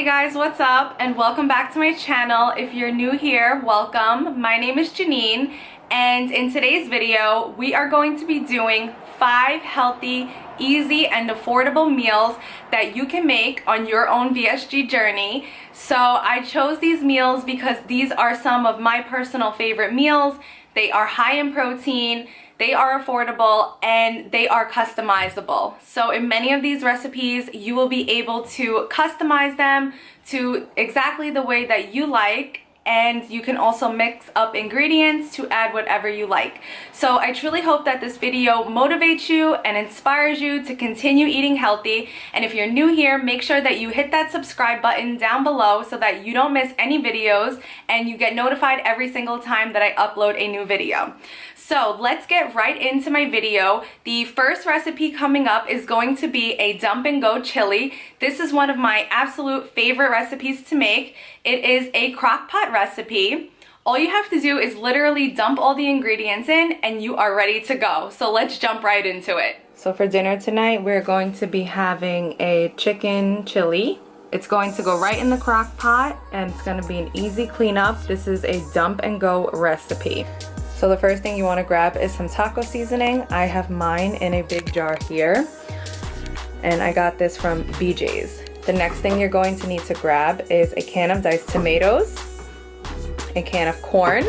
guys, what's up? And welcome back to my channel. If you're new here, welcome. My name is Jeanine, and in today's video, we are going to be doing 5 healthy, easy, and affordable meals that you can make on your own VSG journey. So I chose these meals because these are some of my personal favorite meals. They are high in protein, they are affordable, and they are customizable. So in many of these recipes, you will be able to customize them to exactly the way that you like, and you can also mix up ingredients to add whatever you like. So I truly hope that this video motivates you and inspires you to continue eating healthy. And if you're new here, make sure that you hit that subscribe button down below so that you don't miss any videos and you get notified every single time that I upload a new video. So let's get right into my video. The first recipe coming up is going to be a dump and go chili. This is one of my absolute favorite recipes to make. It is a crock pot recipe. All you have to do is literally dump all the ingredients in and you are ready to go. So let's jump right into it. So for dinner tonight, we're going to be having a chicken chili. It's going to go right in the crock pot and it's going to be an easy cleanup. This is a dump and go recipe. So the first thing you want to grab is some taco seasoning. I have mine in a big jar here, and I got this from BJ's. The next thing you're going to need to grab is a can of diced tomatoes, a can of corn,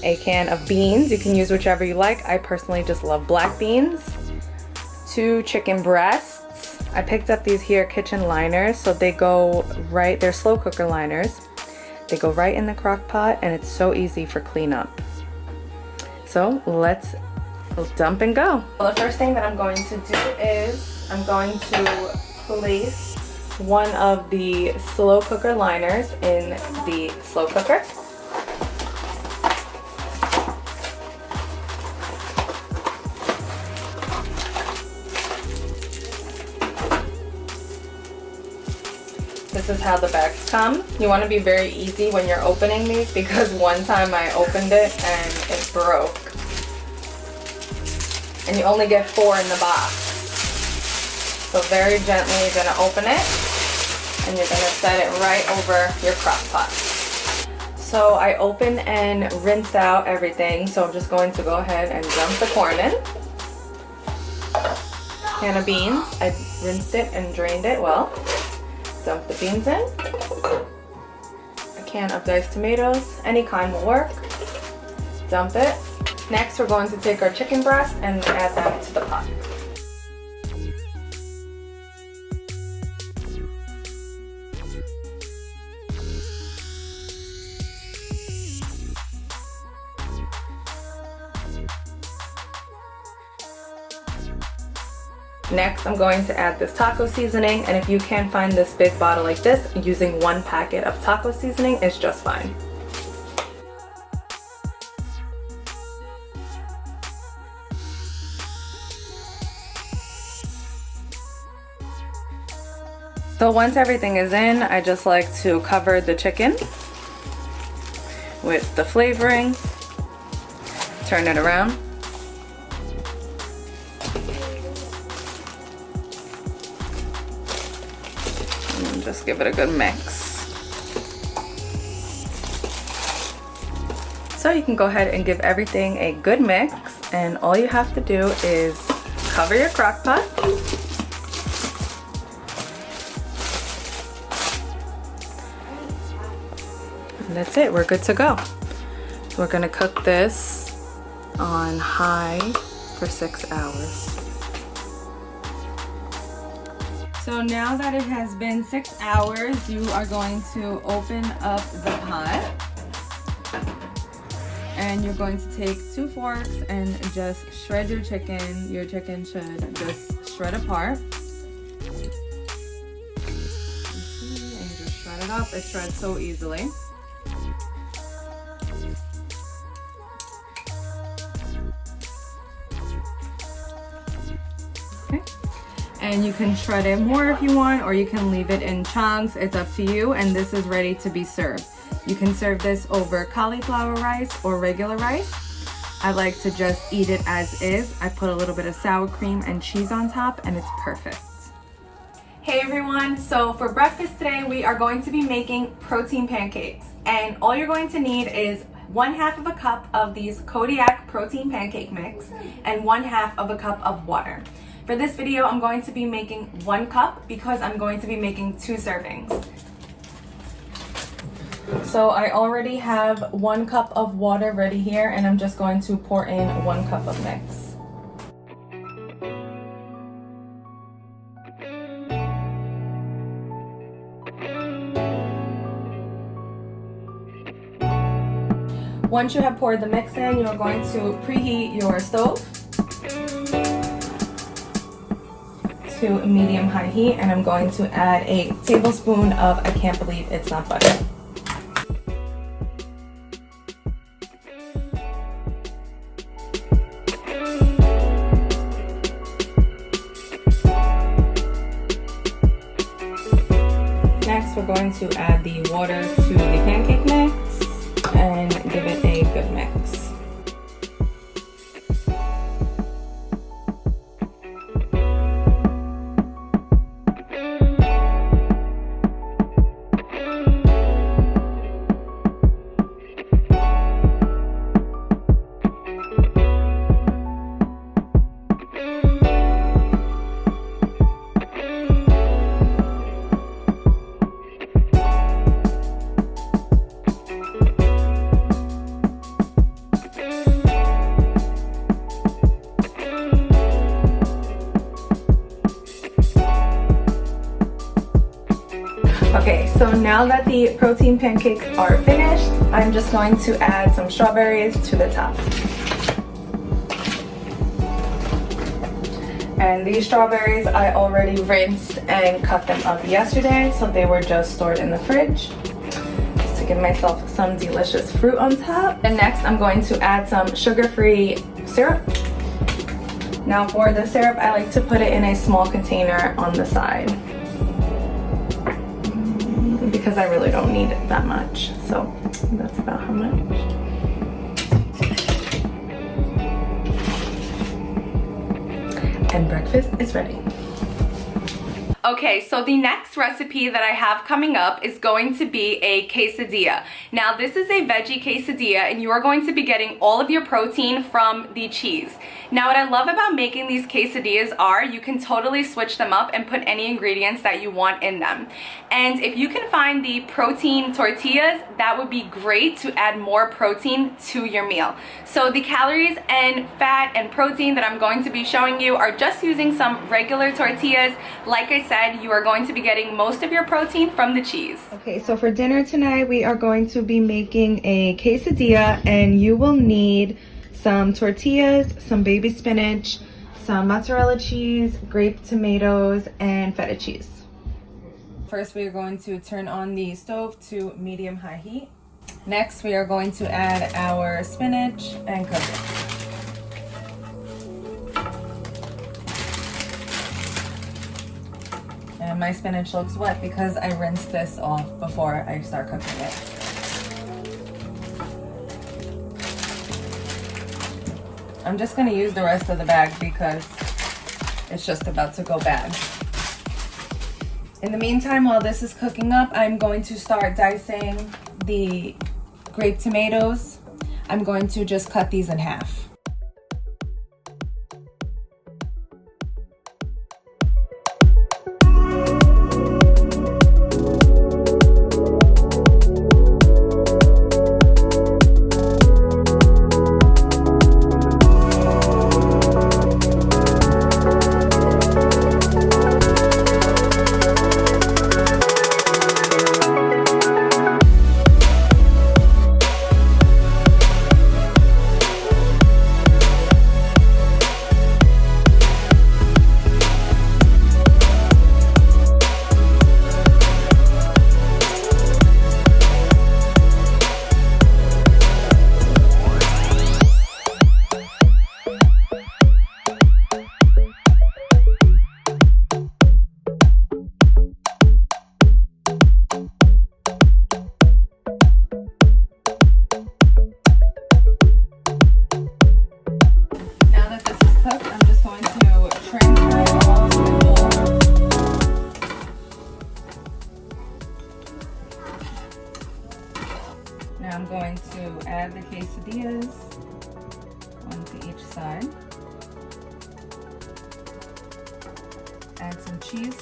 a can of beans. You can use whichever you like. I personally just love black beans. 2 chicken breasts. I picked up these here kitchen liners, so they go right, they're slow cooker liners. They go right in the crock pot and it's so easy for cleanup. So let's dump and go. Well, the first thing that I'm going to do is I'm going to place one of the slow cooker liners in the slow cooker. This is how the bags come. You want to be very easy when you're opening these because one time I opened it and it broke. And you only get 4 in the box. So very gently you're going to open it and you're going to set it right over your crock pot. So I open and rinse out everything. So I'm just going to go ahead and dump the corn in. Can of beans. I rinsed it and drained it well. Dump the beans in. A can of diced tomatoes, any kind will work. Dump it. Next, we're going to take our chicken breast and add that to the pot. Next, I'm going to add this taco seasoning, and if you can't find this big bottle like this, using 1 packet of taco seasoning is just fine. So once everything is in, I just like to cover the chicken with the flavoring, turn it around. Just give it a good mix. So you can go ahead and give everything a good mix, and all you have to do is cover your crock pot. And that's it, we're good to go. So we're gonna cook this on high for 6 hours. So now that it has been 6 hours, you are going to open up the pot. And you're going to take 2 forks and just shred your chicken. Your chicken should just shred apart. And just shred it up. It shreds so easily. Okay. And you can shred it more if you want, or you can leave it in chunks. It's up to you, and this is ready to be served. You can serve this over cauliflower rice or regular rice. I like to just eat it as is. I put a little bit of sour cream and cheese on top, and it's perfect. Hey everyone, so for breakfast today we are going to be making protein pancakes, and all you're going to need is 1/2 of a cup of these Kodiak protein pancake mix and 1/2 of a cup of water. For this video I'm going to be making 1 cup because I'm going to be making 2 servings. So I already have 1 cup of water ready here, and I'm just going to pour in 1 cup of mix. Once you have poured the mix in, you're going to preheat your stove to medium-high heat, and I'm going to add a tablespoon of, I can't believe it's not butter. Next, we're going to add the water to the pancake mix and give it a good mix. Okay, so now that the protein pancakes are finished, I'm just going to add some strawberries to the top. And these strawberries I already rinsed and cut them up yesterday, so they were just stored in the fridge, just to give myself some delicious fruit on top. And next I'm going to add some sugar-free syrup. Now for the syrup, I like to put it in a small container on the side, because I really don't need it that much. So that's about how much. And breakfast is ready. Okay, so the next recipe that I have coming up is going to be a quesadilla. Now this is a veggie quesadilla, and you are going to be getting all of your protein from the cheese. Now what I love about making these quesadillas are you can totally switch them up and put any ingredients that you want in them. And if you can find the protein tortillas, that would be great to add more protein to your meal. So the calories and fat and protein that I'm going to be showing you are just using some regular tortillas. Like I said, you are going to be getting most of your protein from the cheese. Okay, so for dinner tonight we are going to be making a quesadilla, and you will need some tortillas, some baby spinach, some mozzarella cheese, grape tomatoes, and feta cheese. First we are going to turn on the stove to medium-high heat. Next we are going to add our spinach and cook it. And my spinach looks wet because I rinsed this off before I start cooking it. I'm just going to use the rest of the bag because it's just about to go bad. In the meantime, while this is cooking up, I'm going to start dicing the grape tomatoes. I'm going to just cut these in half. Now I'm going to add the quesadillas, one to each side. Add some cheese.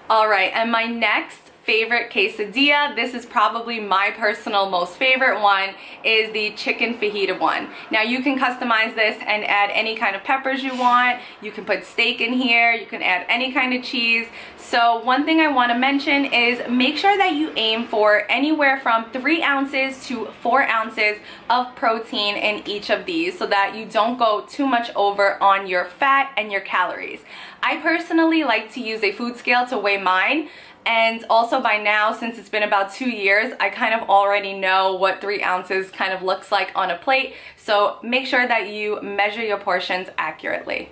All right, and my next favorite quesadilla, this is probably my personal most favorite one, is the chicken fajita one. Now you can customize this and add any kind of peppers you want. You can put steak in here, you can add any kind of cheese. So one thing I want to mention is make sure that you aim for anywhere from 3 ounces to 4 ounces of protein in each of these so that you don't go too much over on your fat and your calories. I personally like to use a food scale to weigh mine. And also by now, since it's been about 2 years, I kind of already know what 3 ounces kind of looks like on a plate. So make sure that you measure your portions accurately.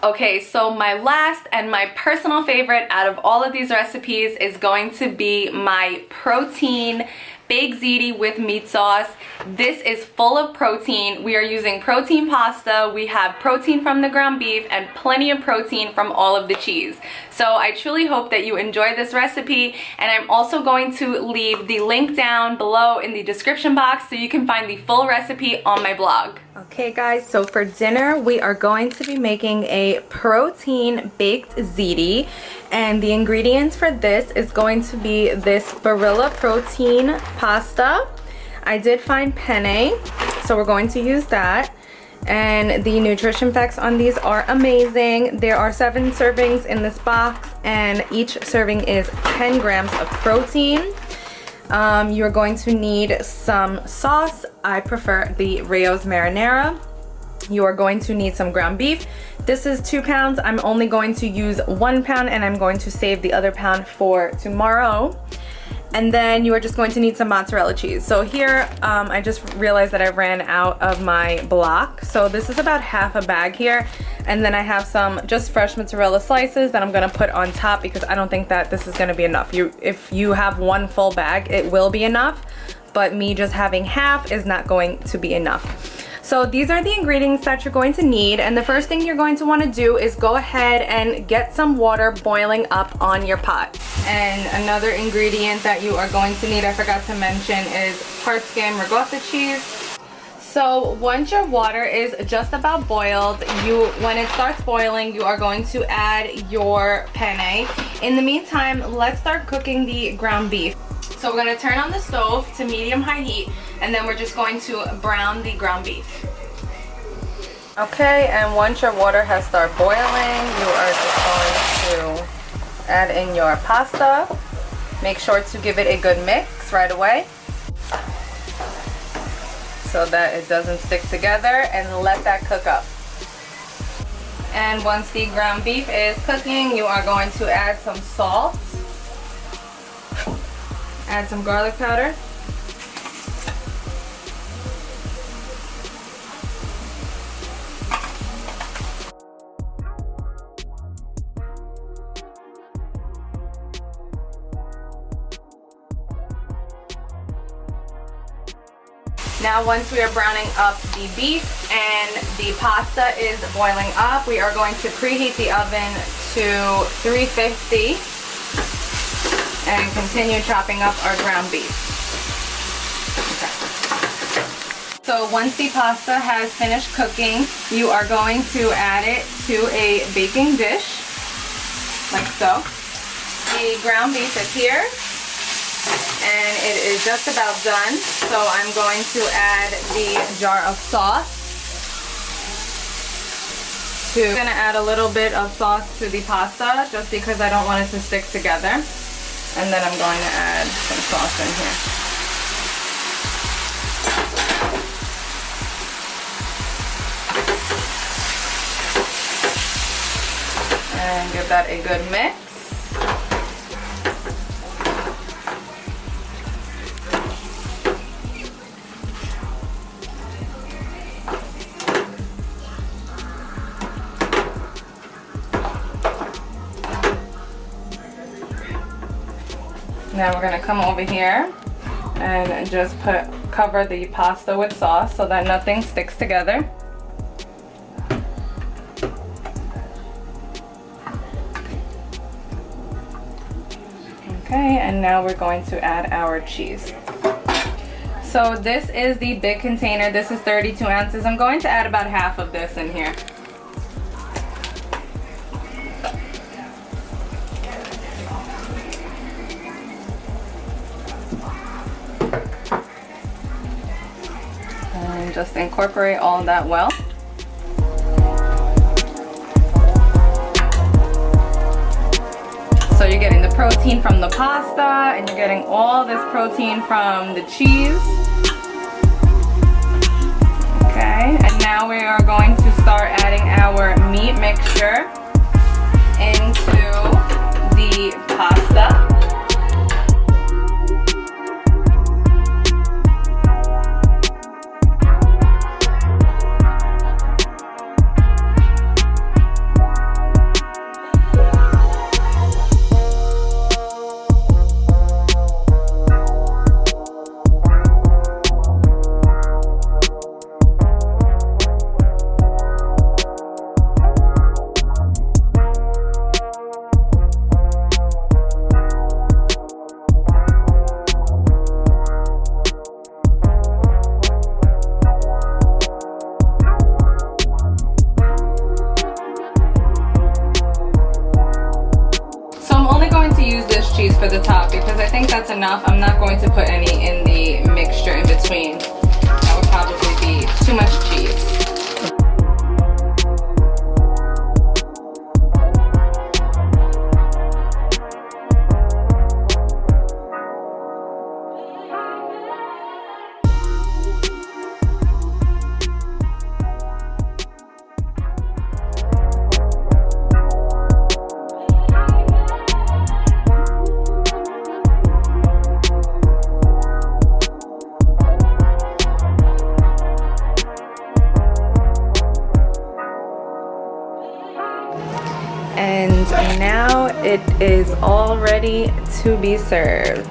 Okay, so my last and my personal favorite out of all of these recipes is going to be my protein baked ziti with meat sauce. This is full of protein. We are using protein pasta. We have protein from the ground beef and plenty of protein from all of the cheese. So I truly hope that you enjoy this recipe, and I'm also going to leave the link down below in the description box so you can find the full recipe on my blog. Okay guys, so for dinner we are going to be making a protein baked ziti, and the ingredients for this is going to be this Barilla protein pasta. I did find penne, so we're going to use that. And the nutrition facts on these are amazing. There are 7 servings in this box, and each serving is 10 grams of protein. You're going to need some sauce. I prefer the Rao's marinara. You are going to need some ground beef. This is 2 pounds. I'm only going to use 1 pound, and I'm going to save the other pound for tomorrow. And then you are just going to need some mozzarella cheese. So here, I just realized that I ran out of my block. So this is about half a bag here. And then I have some just fresh mozzarella slices that I'm gonna put on top, because I don't think that this is gonna be enough. If you have 1 full bag, it will be enough. But me just having half is not going to be enough. So these are the ingredients that you're going to need, and the first thing you're going to want to do is go ahead and get some water boiling up on your pot. And another ingredient that you are going to need, I forgot to mention, is Part-Skim ricotta cheese. So once your water is just about boiled, when it starts boiling, you are going to add your penne. In the meantime, let's start cooking the ground beef. So we're going to turn on the stove to medium-high heat, and then we're just going to brown the ground beef. Okay, and once your water has started boiling, you are just going to add in your pasta. Make sure to give it a good mix right away so that it doesn't stick together, and let that cook up. And once the ground beef is cooking, you are going to add some salt. Add some garlic powder. Now once we are browning up the beef and the pasta is boiling up, we are going to preheat the oven to 350. And continue chopping up our ground beef. Okay. So once the pasta has finished cooking, you are going to add it to a baking dish, like so. The ground beef is here, and it is just about done. So I'm going to add the jar of sauce. I'm going to add a little bit of sauce to the pasta, just because I don't want it to stick together. And then I'm going to add some sauce in here. And give that a good mix. Now we're going to come over here and just cover the pasta with sauce so that nothing sticks together. Okay, and now we're going to add our cheese. So this is the big container. This is 32 ounces. I'm going to add about half of this in here. And just incorporate all that well. So you're getting the protein from the pasta, and you're getting all this protein from the cheese. Okay, and now we are going to start adding our meat mixture into the pasta. for the top because I think that's enough. I'm not going to put any in the mixture in between. That would probably be too much cheese. And now it is all ready to be served.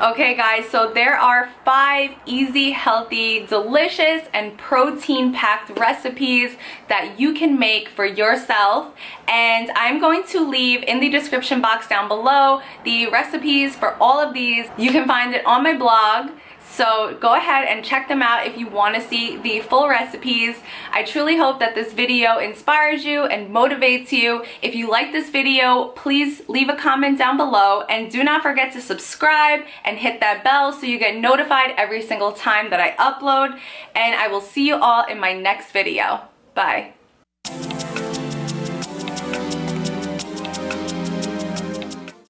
Okay guys, so there are 5 easy, healthy, delicious, and protein-packed recipes that you can make for yourself. And I'm going to leave in the description box down below the recipes for all of these. You can find it on my blog. So go ahead and check them out if you want to see the full recipes. I truly hope that this video inspires you and motivates you. If you like this video, please leave a comment down below and do not forget to subscribe and hit that bell so you get notified every single time that I upload. And I will see you all in my next video. Bye.